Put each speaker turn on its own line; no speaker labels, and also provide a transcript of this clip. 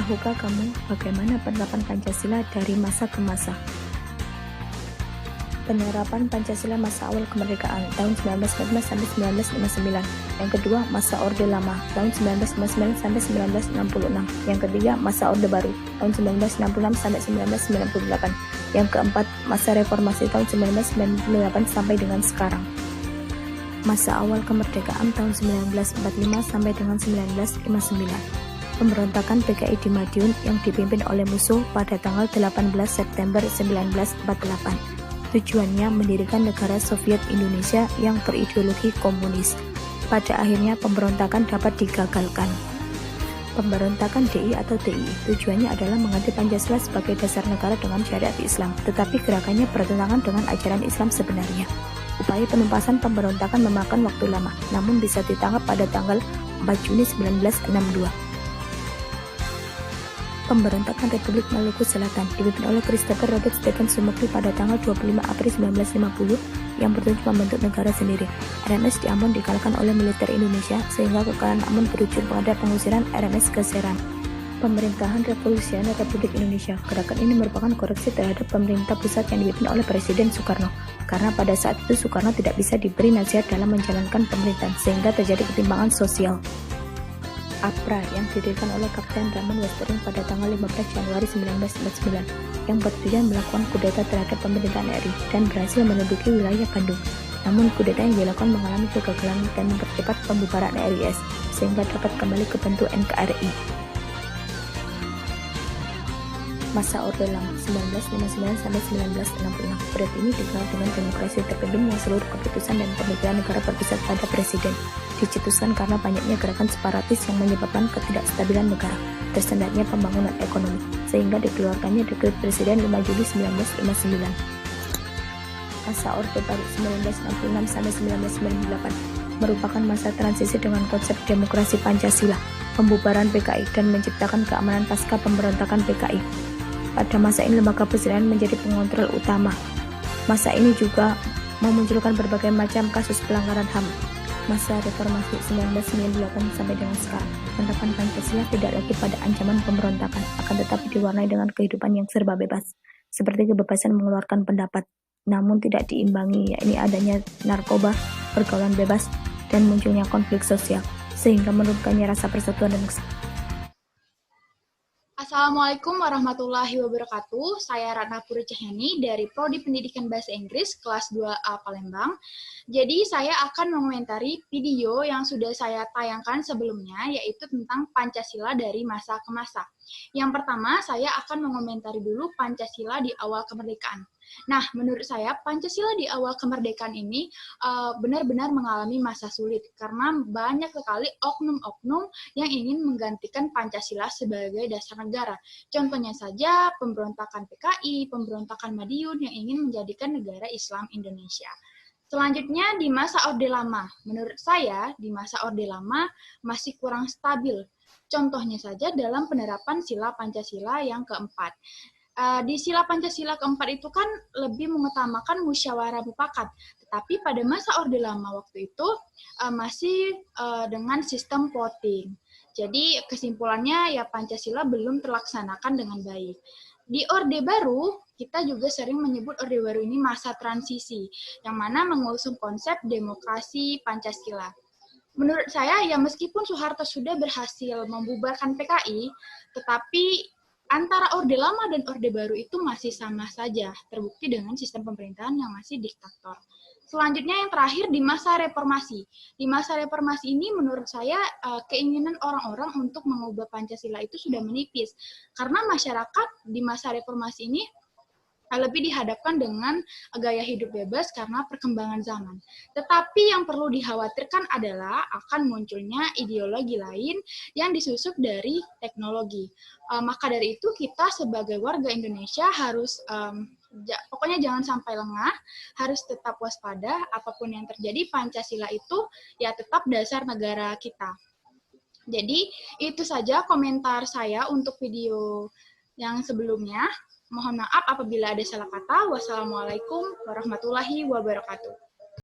Tahukah kamu bagaimana penerapan Pancasila dari masa ke masa? Penerapan Pancasila masa awal kemerdekaan tahun 1945 sampai 1959. Yang kedua, masa Orde Lama tahun 1959 sampai 1966. Yang ketiga, masa Orde Baru tahun 1966 sampai 1998. Yang keempat, masa Reformasi tahun 1998 sampai dengan sekarang. Masa awal kemerdekaan tahun 1945 sampai dengan 1959. Pemberontakan PKI di Madiun yang dipimpin oleh musuh pada tanggal 18 September 1948. Tujuannya mendirikan negara Soviet Indonesia yang berideologi komunis. Pada akhirnya pemberontakan dapat digagalkan. Pemberontakan DI atau DII tujuannya adalah mengganti Pancasila sebagai dasar negara dengan syariat Islam, tetapi gerakannya bertentangan dengan ajaran Islam sebenarnya. Upaya penumpasan pemberontakan memakan waktu lama, namun bisa ditangkap pada tanggal 4 Juni 1962. Pemberontakan Republik Maluku Selatan dipimpin oleh Christopher Robert Stephen Sumekri pada tanggal 25 April 1950 yang bertujuan membentuk negara sendiri. RMS di Ambon dikalahkan oleh militer Indonesia sehingga kekalahan Ambon berujung pada pengusiran RMS ke Serang. Pemerintahan Revolusioner Republik Indonesia. Gerakan ini merupakan koreksi terhadap pemerintah pusat yang dipimpin oleh Presiden Soekarno, karena pada saat itu Soekarno tidak bisa diberi nasihat dalam menjalankan pemerintahan sehingga terjadi ketimpangan sosial. APRA yang didirikan oleh Kapten Raman Westering pada tanggal 15 Januari 1949 yang bertujuan melakukan kudeta terhadap pemerintahan RI dan berhasil menduduki wilayah Bandung. Namun kudeta yang dilakukan mengalami kegagalan dan mempercepat pembubaran RIS sehingga dapat kembali ke bentuk NKRI. Masa Orde Lama 1959 sampai 1966. Periode ini dikenal dengan demokrasi terpimpin yang seluruh keputusan dan pemikiran negara berpusat pada presiden. Dicetuskan karena banyaknya gerakan separatis yang menyebabkan ketidakstabilan negara, tersendatnya pembangunan ekonomi, sehingga dikeluarkannya dekret Presiden 5 Juli 1959. Masa Orde Baru 1966 sampai 1998 merupakan masa transisi dengan konsep demokrasi Pancasila, pembubaran PKI, dan menciptakan keamanan pasca pemberontakan PKI. Pada masa ini lembaga persidangan menjadi pengontrol utama. Masa ini juga memunculkan berbagai macam kasus pelanggaran HAM. Masa reformasi 1998 sampai dengan sekarang, penerapan Pancasila tidak lagi pada ancaman pemberontakan, akan tetapi diwarnai dengan kehidupan yang serba bebas, seperti kebebasan mengeluarkan pendapat, namun tidak diimbangi yakni adanya narkoba, pergaulan bebas, dan munculnya konflik sosial, sehingga menurunkannya rasa persatuan dan kesatuan.
Assalamualaikum warahmatullahi wabarakatuh. Saya Ratna Puri Cahyani dari Prodi Pendidikan Bahasa Inggris kelas 2A Palembang. Jadi saya akan mengomentari video yang sudah saya tayangkan sebelumnya, yaitu tentang Pancasila dari masa ke masa. Yang pertama, saya akan mengomentari dulu Pancasila di awal kemerdekaan. Nah, menurut saya Pancasila di awal kemerdekaan ini benar-benar mengalami masa sulit karena banyak sekali oknum-oknum yang ingin menggantikan Pancasila sebagai dasar negara. Contohnya saja pemberontakan PKI, pemberontakan Madiun yang ingin menjadikan negara Islam Indonesia. Selanjutnya di masa Orde Lama. Menurut saya di masa Orde Lama masih kurang stabil. Contohnya saja dalam penerapan sila Pancasila yang keempat. Di sila Pancasila keempat itu kan lebih mengutamakan musyawarah mufakat, tetapi pada masa Orde Lama waktu itu masih dengan sistem voting. Jadi kesimpulannya ya Pancasila belum terlaksanakan dengan baik. Di Orde Baru, kita juga sering menyebut Orde Baru ini masa transisi, yang mana mengusung konsep demokrasi Pancasila. Menurut saya ya meskipun Soeharto sudah berhasil membubarkan PKI, tetapi antara Orde Lama dan Orde Baru itu masih sama saja, terbukti dengan sistem pemerintahan yang masih diktator. Selanjutnya yang terakhir di masa reformasi. Di masa reformasi ini menurut saya keinginan orang-orang untuk mengubah Pancasila itu sudah menipis. Karena masyarakat di masa reformasi ini lebih dihadapkan dengan gaya hidup bebas karena perkembangan zaman. Tetapi yang perlu dikhawatirkan adalah akan munculnya ideologi lain yang disusup dari teknologi. Maka dari itu kita sebagai warga Indonesia harus pokoknya jangan sampai lengah, harus tetap waspada, apapun yang terjadi Pancasila itu ya tetap dasar negara kita. Jadi itu saja komentar saya untuk video yang sebelumnya. Mohon maaf apabila ada salah kata. Wassalamualaikum warahmatullahi wabarakatuh.